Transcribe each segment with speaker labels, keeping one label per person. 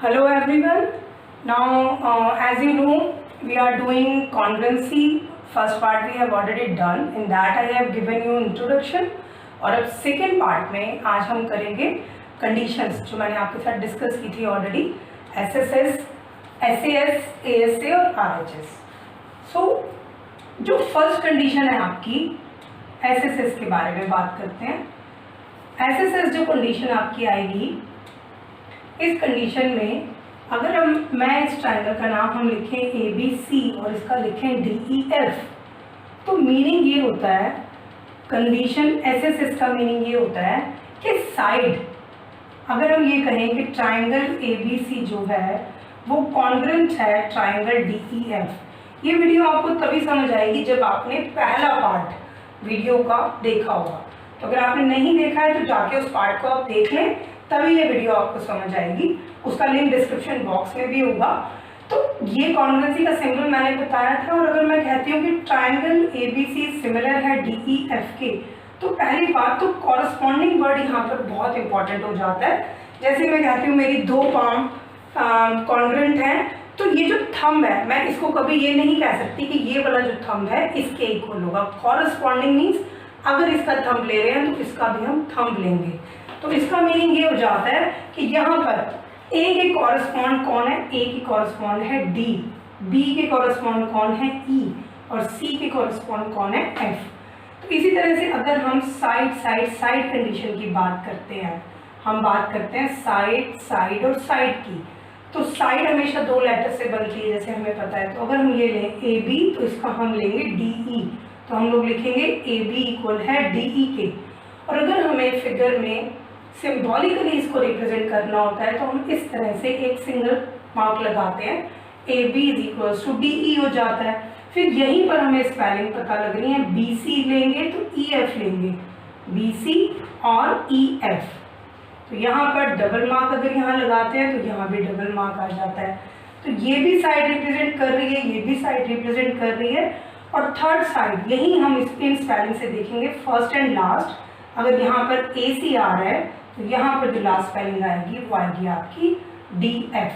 Speaker 1: Hello everyone. Now, as you know, we are doing congruency. First part we have already done. In that I have given you introduction. और अब second part में आज हम करेंगे conditions जो मैंने आपके साथ डिस्कस की थी ऑलरेडी, SSS, SAS, ASA और RHS. सो जो फर्स्ट कंडीशन है आपकी SSS के बारे में बात करते हैं. SSS जो कंडीशन आपकी आएगी, इस कंडीशन में अगर मैं इस ट्रायंगल का नाम हम लिखें ABC और इसका लिखें DEF, तो मीनिंग ये होता है, कंडीशन SSS का मीनिंग ये होता है कि साइड, अगर हम ये कहें कि ट्रायंगल ABC जो है वो कॉन्ग्रुएंट है ट्रायंगल DEF. ये वीडियो आपको तभी समझ आएगी जब आपने पहला पार्ट वीडियो का देखा होगा. तो अगर आपने नहीं देखा है तो जाके उस पार्ट को आप देख लें, तभी ये वीडियो आपको समझ आएगी. उसका लिंक डिस्क्रिप्शन बॉक्स में भी होगा. तो ये कॉन्ग्रुएंसी का सिंबल मैंने बताया था. और अगर मैं कहती हूँ कि ट्रायंगल ABC सिमिलर है DEF के, तो पहली बात तो कॉरस्पॉन्डिंग वर्ड यहाँ पर बहुत इंपॉर्टेंट हो जाता है. जैसे मैं कहती हूँ मेरी दो पाम कॉन्ग्रुएंट हैं, तो ये जो थंब है, मैं इसको कभी ये नहीं कह सकती कि ये वाला जो थंब है इसके इक्वल होगा. कॉरस्पॉन्डिंग मीन्स अगर इसका थंब ले रहे हैं तो इसका भी हम थंब लेंगे. तो इसका मीनिंग ये हो जाता है कि यहाँ पर A के कॉरस्पॉन्ड कौन है? A के कॉरस्पॉन्ड है D, B के कॉरस्पॉन्ड कौन है? E, और C के कॉरस्पॉन्ड कौन है? F. तो इसी तरह से अगर हम साइड कंडीशन की बात करते हैं, हम बात करते हैं साइड और साइड की. तो साइड हमेशा दो लेटर से बनती है जैसे हमें पता है. तो अगर हम ये लें AB, तो इसका हम लेंगे DE, तो हम लोग लिखेंगे AB इक्वल है DE के. और अगर हमें फिगर में सिम्बॉलिकली इसको रिप्रेजेंट करना होता है तो हम इस तरह से एक सिंगल मार्क लगाते हैं, AB is equal to DE हो जाता है. फिर यहीं पर हमें स्पेलिंग पता लगनी है. BC लेंगे तो EF लेंगे, BC और EF. तो यहाँ पर डबल मार्क अगर यहाँ लगाते हैं तो यहाँ भी डबल मार्क आ जाता है. तो ये भी साइड रिप्रेजेंट कर रही है, ये भी साइड रिप्रेजेंट कर रही है. और थर्ड साइड यही हम इन स्पेलिंग से देखेंगे, फर्स्ट एंड लास्ट. अगर यहाँ पर AC आ रहा है तो यहाँ पर जो लास्ट स्पेलिंग आएगी वो आएगी आपकी DF.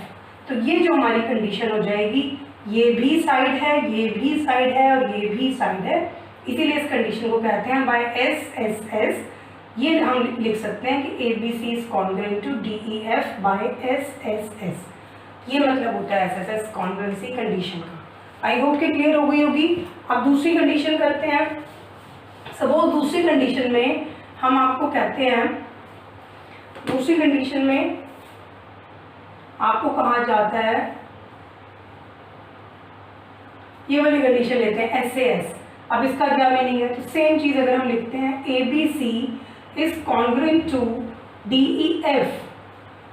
Speaker 1: तो ये जो हमारी कंडीशन हो जाएगी, ये भी साइड है, ये भी साइड है और ये भी साइड है. इसीलिए इस कंडीशन को कहते हैं बाय SSS. ये हम लिख सकते हैं कि ABC is congruent to DEF by SSS. ये मतलब होता है SSS कॉन्ग्रुएंसी कंडीशन का. आई होप कि क्लियर हो गई होगी. अब दूसरी कंडीशन करते हैं. सपोज दूसरी कंडीशन में हम आपको कहते हैं, दूसरी कंडीशन में आपको कहा जाता है, ये वाली कंडीशन लेते हैं SAS. अब इसका क्या मीनिंग है? तो सेम चीज अगर हम लिखते हैं ABC is congruent to DEF.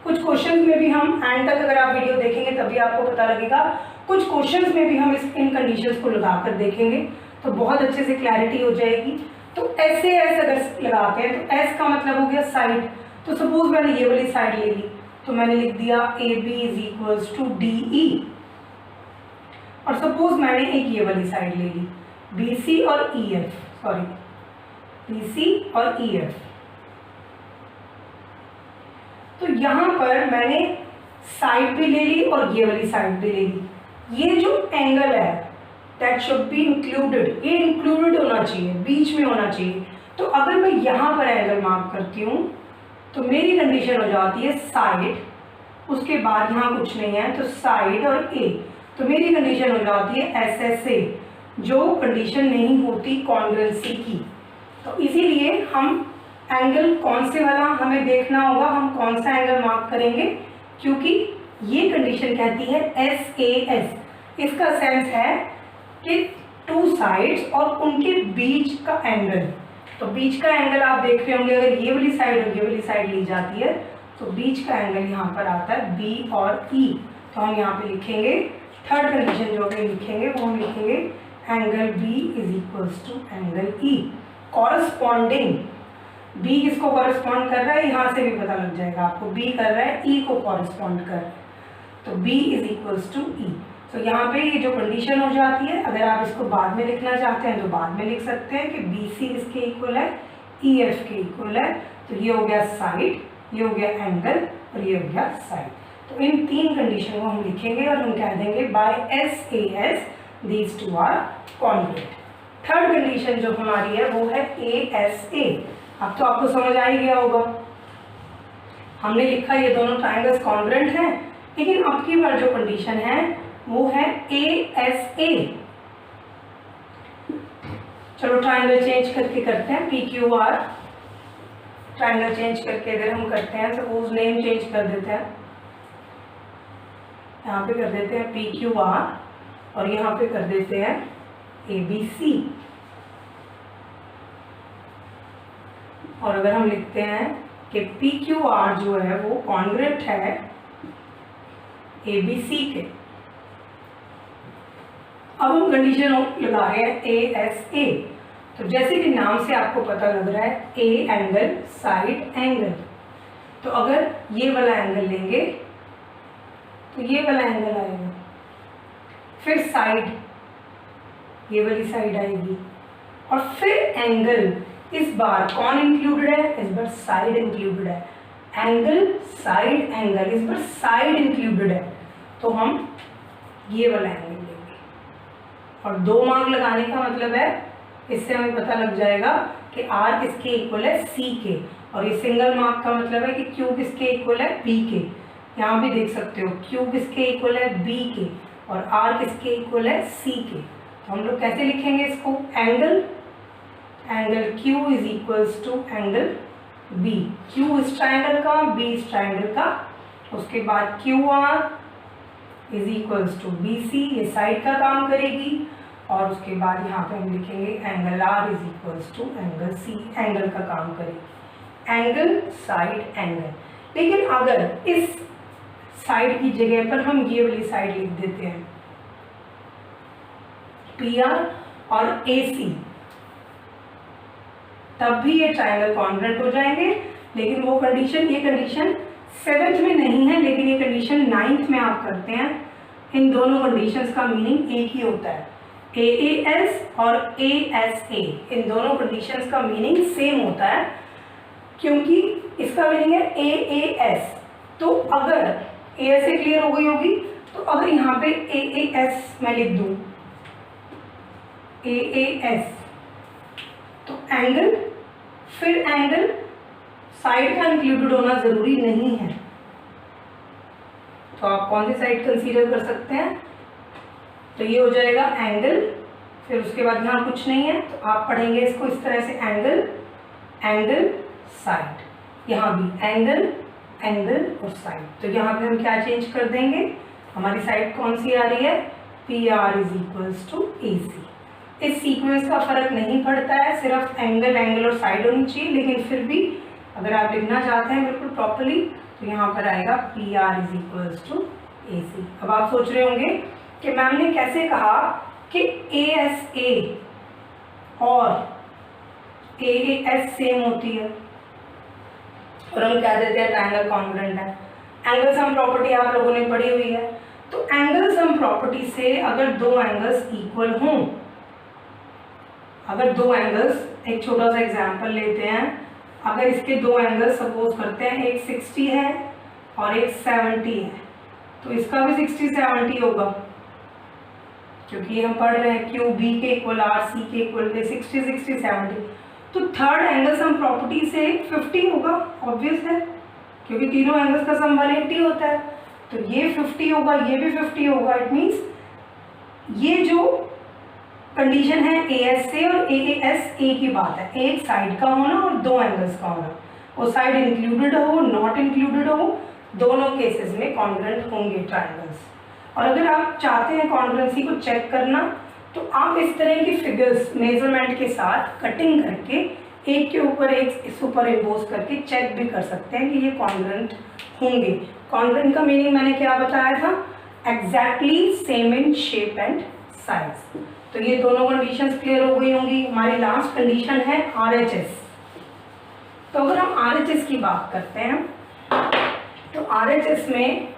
Speaker 1: कुछ क्वेश्चंस में भी हम एंड तक अगर आप वीडियो देखेंगे तभी आपको पता लगेगा. कुछ क्वेश्चंस में भी हम इन कंडीशंस को लगाकर देखेंगे तो बहुत अच्छे से क्लैरिटी हो जाएगी. तो SAS अगर लगाते हैं तो S का मतलब हो गया साइड. तो सपोज मैंने ये वाली साइड ले ली तो मैंने लिख दिया AB is equals to DE. और सपोज मैंने एक ये वाली साइड ले ली, BC और EF, BC और EF. तो यहाँ पर मैंने साइड भी ले ली और ये वाली साइड भी ले ली. ये जो एंगल है दैट शुड बी इंक्लूडेड, ये इंक्लूडेड होना चाहिए, बीच में होना चाहिए. तो अगर मैं यहाँ पर एंगल मार्क करती हूँ तो मेरी कंडीशन हो जाती है साइड, उसके बाद यहाँ कुछ नहीं है तो साइड और A. तो मेरी कंडीशन हो जाती है SSA, जो कंडीशन नहीं होती कॉन्ग्रुएंसी की. तो इसीलिए हम एंगल कौन से वाला हमें देखना होगा, हम कौन सा एंगल मार्क करेंगे, क्योंकि ये कंडीशन कहती है SAS. इसका सेंस है कि टू साइड्स और उनके बीच का एंगल. तो बीच का एंगल आप देख रहे होंगे, अगर ये वाली साइड और ये वाली साइड ली जाती है तो बीच का एंगल यहाँ पर आता है B और E. तो हम यहाँ पे लिखेंगे थर्ड कंडीशन जो भी लिखेंगे वो हम लिखेंगे angle B is equals to angle E. Corresponding B किसको कॉरस्पॉन्ड कर रहा है, यहाँ से भी पता लग जाएगा आपको. B कर रहा है E को कॉरस्पॉन्ड कर, तो B is equals to E. तो यहाँ पे ये जो कंडीशन हो जाती है, अगर आप इसको बाद में लिखना चाहते हैं तो बाद में लिख सकते हैं कि BC इसके इक्वल है, EF के इक्वल है. तो ये हो गया साइड, ये हो गया एंगल और ये हो गया साइड. तो इन 3 कंडीशन को हम लिखेंगे और हम कह देंगे by SAS these two are congruent। Third condition जो हमारी है वो है ASA। अब तो आपको समझ आ ही गया होगा, हमने लिखा ये दोनों ट्राइंगल्स कॉन्ग्रुएंट हैं, लेकिन अब की बार जो कंडीशन है वो है ASA। चलो ट्राइंगल चेंज करके करते हैं, PQR ट्राइंगल चेंज करके अगर हम करते हैं, सपोज नेम चेंज कर देते हैं, यहाँ पे कर देते हैं PQR और यहाँ पे कर देते हैं ABC। और अगर हम लिखते हैं कि PQR जो है वो कॉन्ग्रुएंट है ABC के। अब हम कंडीशन लगा रहे हैं ASA। तो जैसे कि नाम से आपको पता लग रहा है A एंगल साइड एंगल, तो अगर ये वाला एंगल लेंगे तो ये वाला एंगल आएगा, फिर साइड ये वाली साइड आएगी, और फिर एंगल इस बार कौन इंक्लूडेड है, इस बार साइड इंक्लूडेड है। एंगल साइड एंगल, इस बार साइड इंक्लूडेड है, तो हम ये वाला एंगल लेंगे। और 2 मार्क लगाने का मतलब है, इससे हमें पता लग जाएगा कि R किसके इक्वल है C के, और ये सिंगल मार्क का मतलब है कि Q किसके इक्वल है B के। यहाँ भी देख सकते हो Q किसके इक्वल है B के और R किसके इक्वल है C के। तो हम लोग कैसे लिखेंगे इसको, angle Q is equals to angle B। Q इस ट्राइंगल का, B इस ट्राइंगल का, उसके बाद QR is equals to BC, ये साइड का काम करेगी, और उसके बाद यहाँ पे हम लिखेंगे angle R is equals to angle C, angle का काम करेगी, एंगल साइड एंगल। लेकिन अगर इस साइड की जगह पर हम ये वाली साइड लिख देते हैं PR और AC, तब भी ये ट्राइंगल कॉन्ग्रुएंट हो जाएंगे। लेकिन वो कंडीशन, ये कंडीशन 7th में नहीं है, लेकिन ये कंडीशन 9th में आप करते हैं। इन दोनों कंडीशंस का मीनिंग एक ही होता है, AAS और ASA, इन दोनों कंडीशंस का मीनिंग सेम होता है, क्योंकि इसका मीनिंग है AAS। तो अगर ASA क्लियर हो गई होगी, तो अगर यहाँ पे AAS मैं लिख दूँ AAS, तो एंगल फिर एंगल साइड का इंक्लूडेड होना जरूरी नहीं है। तो आप कौन सी साइड कंसीडर कर सकते हैं, तो ये हो जाएगा एंगल, फिर उसके बाद यहाँ कुछ नहीं है, तो आप पढ़ेंगे इसको इस तरह से, एंगल साइड, यहाँ भी एंगल और साइड। तो यहाँ पे हम क्या चेंज कर देंगे, हमारी साइड कौन सी आ रही है, PR is equals to AC। इस सीक्वेंस का फर्क नहीं पड़ता है, सिर्फ एंगल और साइड होनी चाहिए, लेकिन फिर भी अगर आप लिखना चाहते हैं बिल्कुल प्रॉपरली, तो यहाँ पर आएगा PR is equals to AC। अब आप सोच रहे होंगे कि मैम ने कैसे कहा कि ASA और AAS सेम होती है, और हम कह देते हैं ट्राइंगल कॉन्ग्रुएंट है। एंगल सम प्रॉपर्टी आप लोगों ने पढ़ी हुई है, तो एंगल सम प्रॉपर्टी से अगर 2 एंगल्स इक्वल हों, अगर 2 एंगल्स, एक छोटा सा एग्जांपल लेते हैं, अगर इसके 2 एंगल्स सपोज करते हैं, एक 60 है और एक 70 है, तो इसका भी 60-70 होगा, क्योंकि हम पढ़ रहे हैं QB के इक्वल R, C के इक्वल 60-60-70। तो थर्ड एंगल सम प्रॉपर्टी से 50 होगा, ऑब्वियस है, क्योंकि तीनों एंगल्स का सम 180 होता है। तो ये 50 होगा, ये भी 50 होगा। इट मीन्स ये जो कंडीशन है ASA और AAS एक ही बात है, एक साइड का होना और 2 एंगल्स का होना, वो साइड इंक्लूडेड हो नॉट इंक्लूडेड हो, दोनों केसेस में कॉन्ग्रुएंट होंगे ट्राइंगल्स। और अगर आप चाहते हैं कॉन्ग्रुएंसी को चेक करना, तो आप इस तरह की फिगर्स मेजरमेंट के साथ कटिंग करके एक के ऊपर एक सुपर इम्पोज करके चेक भी कर सकते हैं कि ये कॉन्ग्रुएंट होंगे। कॉन्ग्रुएंट का मीनिंग मैंने क्या बताया था, exactly same in shape and size. तो ये दोनों कंडीशंस क्लियर हो गई होंगी। हमारी लास्ट कंडीशन है RHS। तो अगर हम RHS की बात करते हैं, तो RHS में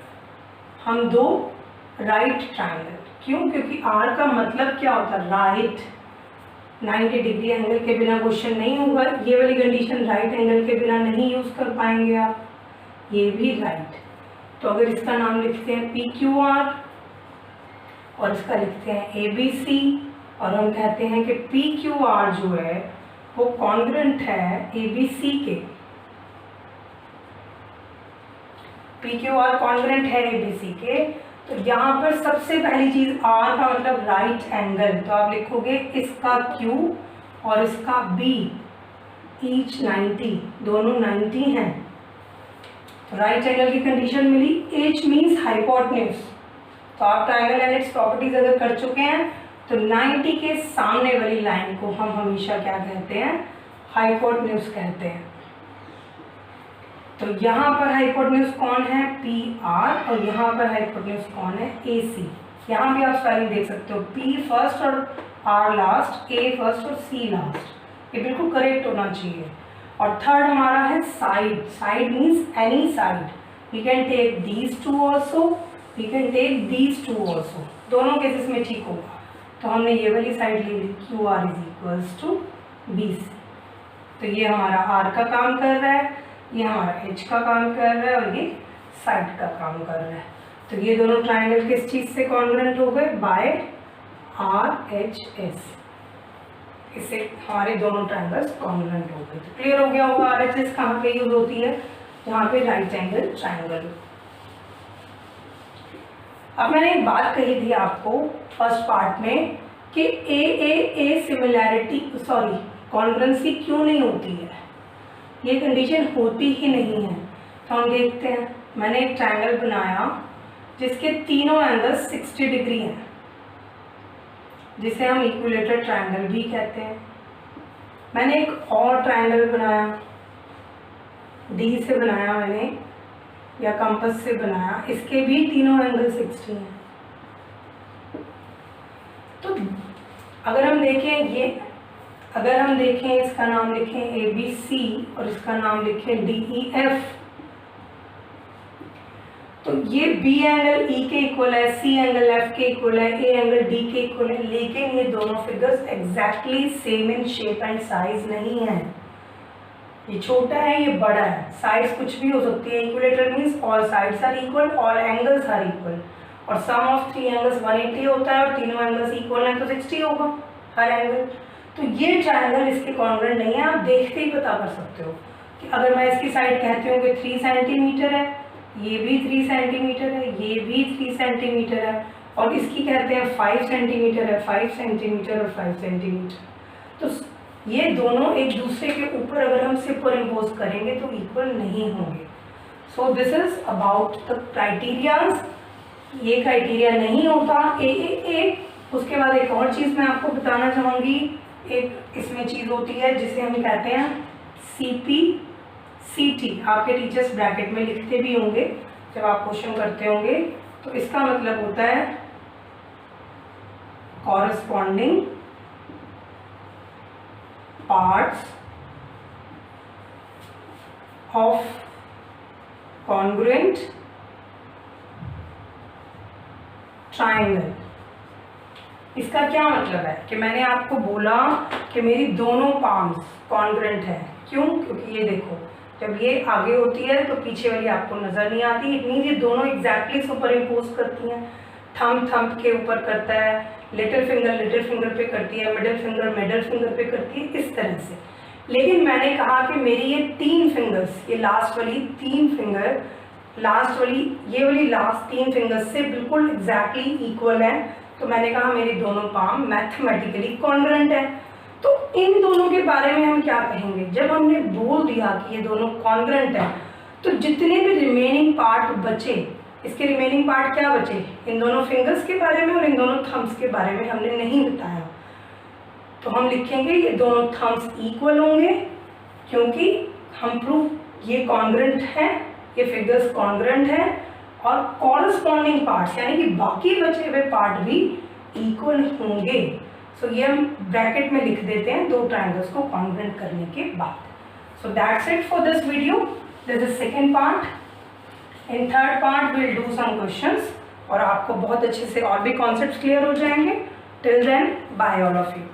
Speaker 1: हम 2 राइट ट्राइंगल, क्यों, क्योंकि R का मतलब क्या होता है, राइट। 90 डिग्री एंगल के बिना क्वेश्चन नहीं होगा, ये वाली कंडीशन राइट एंगल के बिना नहीं यूज कर पाएंगे आप, ये भी राइट। तो अगर इसका नाम लिखते हैं PQR और इसका लिखते हैं ABC और हम कहते हैं कि PQR जो है वो कॉन्ग्रुएंट है ABC के, PQR कॉन्ग्रुएंट है ABC के, तो यहाँ पर सबसे पहली चीज R का मतलब राइट एंगल, तो आप लिखोगे इसका Q और इसका B ईच 90, दोनों 90 हैं, तो राइट एंगल की कंडीशन मिली। H मीन्स हाइपोटेन्यूज, तो आप ट्रायंगल एंड इट्स प्रॉपर्टीज अगर कर चुके हैं तो 90 के सामने वाली लाइन को हम हमेशा क्या कहते हैं, हाइपोटेन्यूज कहते हैं। तो यहाँ पर हाइपोटेन्यूज कौन है, PR, और यहाँ पर हाइपोटेन्यूज कौन है, AC। यहाँ भी आप स्पेलिंग देख सकते हो, P फर्स्ट और R लास्ट, A फर्स्ट और C लास्ट, ये बिल्कुल करेक्ट होना चाहिए। और थर्ड हमारा है side, side means any side, we can take these two also, we can take these two also, दोनों केसेस में ठीक होगा। तो हमने ये वाली साइड ले ली, QR is equals to BC, तो ये हमारा R का काम कर रहा है, ये हमारा H का काम कर रहा है और ये साइड का काम कर रहा है। तो ये दोनों ट्रायंगल किस चीज से कॉन्ग्रुएंट हो गए, बाय RHS, इससे हमारे दोनों ट्रायंगल्स कॉन्ग्रुएंट हो गए। तो क्लियर हो गया होगा RHS कहाँ पे यूज होती है, जहाँ पे राइट एंगल ट्रायंगल। अब मैंने एक बात कही थी आपको फर्स्ट पार्ट में कि A सिमिलैरिटी कॉन्ग्रुएंसी क्यों नहीं होती है, ये कंडीशन होती ही नहीं है। तो हम देखते हैं, मैंने एक ट्रायंगल बनाया जिसके तीनों एंगल्स 60 डिग्री हैं, जिसे हम इक्विलेटरल ट्रायंगल भी कहते हैं। मैंने एक और ट्रायंगल बनाया, D से बनाया मैंने या कंपास से बनाया, इसके भी तीनों एंगल 60 हैं। तो अगर हम देखें इसका नाम लिखें ABC और इसका नाम लिखें DEF, तो ये B एंगल E के इक्वल है, C एंगल F के इक्वल है, A एंगल D के इक्वल है, लेकिन ये दोनों figures exactly same in shape and size नहीं है। ये छोटा है, ये बड़ा है, साइड्स कुछ भी हो सकती है। Equilateral means all sides are equal, all angles are equal, और सम ऑफ 3 एंगल्स 180 होता है और तीनों एंगल्स इक्वल हैं तो 60 होगा हर एंगल। तो ये ट्रायंगल इसके कॉन्ग्रुएंट नहीं है, आप देखते ही पता कर सकते हो कि अगर मैं इसकी साइड कहती हूँ कि 3 सेंटीमीटर है, ये भी 3 सेंटीमीटर है, ये भी 3 सेंटीमीटर है, और इसकी कहते हैं 5 सेंटीमीटर है, 5 सेंटीमीटर और 5 सेंटीमीटर, तो ये दोनों एक दूसरे के ऊपर अगर हम सुपर इम्पोज करेंगे तो इक्वल नहीं होंगे। So this is about the criterias, ये क्राइटेरिया नहीं होता A। उसके बाद एक और चीज़ मैं आपको बताना चाहूँगी, एक इसमें चीज़ होती है जिसे हम कहते हैं CP/CT, आपके टीचर्स ब्रैकेट में लिखते भी होंगे जब आप क्वेश्चन करते होंगे, तो इसका मतलब होता है corresponding parts of congruent triangle. इसका क्या मतलब है कि मैंने आपको बोला कि मेरी दोनों पाम्स कॉन्ग्रुएंट है, क्यों, क्योंकि ये देखो जब ये आगे होती है तो पीछे वाली आपको नजर नहीं आती, इट मीन्स ये दोनों एग्जैक्टली सुपर इम्पोज करती हैं। थंब के ऊपर करता है, लिटिल फिंगर पे करती है, मिडिल फिंगर पे करती है, इस तरह से। लेकिन मैंने कहा कि मेरी ये 3 फिंगर्स, ये लास्ट वाली 3 फिंगर, ये वाली लास्ट 3 फिंगर्स से बिल्कुल एग्जैक्टली इक्वल है, तो मैंने कहा मेरी दोनों पाम मैथमेटिकली कॉन्ग्रुएंट है। तो इन दोनों के बारे में हम क्या कहेंगे, जब हमने बोल दिया कि ये दोनों कॉन्ग्रुएंट है, तो जितने भी रिमेनिंग पार्ट बचे, इसके रिमेनिंग पार्ट क्या बचे, इन दोनों फिंगर्स के बारे में और इन दोनों थम्स के बारे में हमने नहीं बताया। तो हम लिखेंगे ये दोनों थम्स इक्वल होंगे, क्योंकि हम प्रूफ ये कॉन्ग्रुएंट है, ये फिगर्स कॉन्ग्रुएंट है, और कॉरस्पॉन्डिंग पार्ट्स यानी कि बाकी बचे हुए पार्ट भी इक्वल होंगे। सो ये हम ब्रैकेट में लिख देते हैं 2 ट्रायंगल्स को कॉन्ग्रुएंट करने के बाद। So that's it for this video, this is second part. In third part will do some questions और आपको बहुत अच्छे से और भी कॉन्सेप्ट्स क्लियर हो जाएंगे। Till then bye all of you.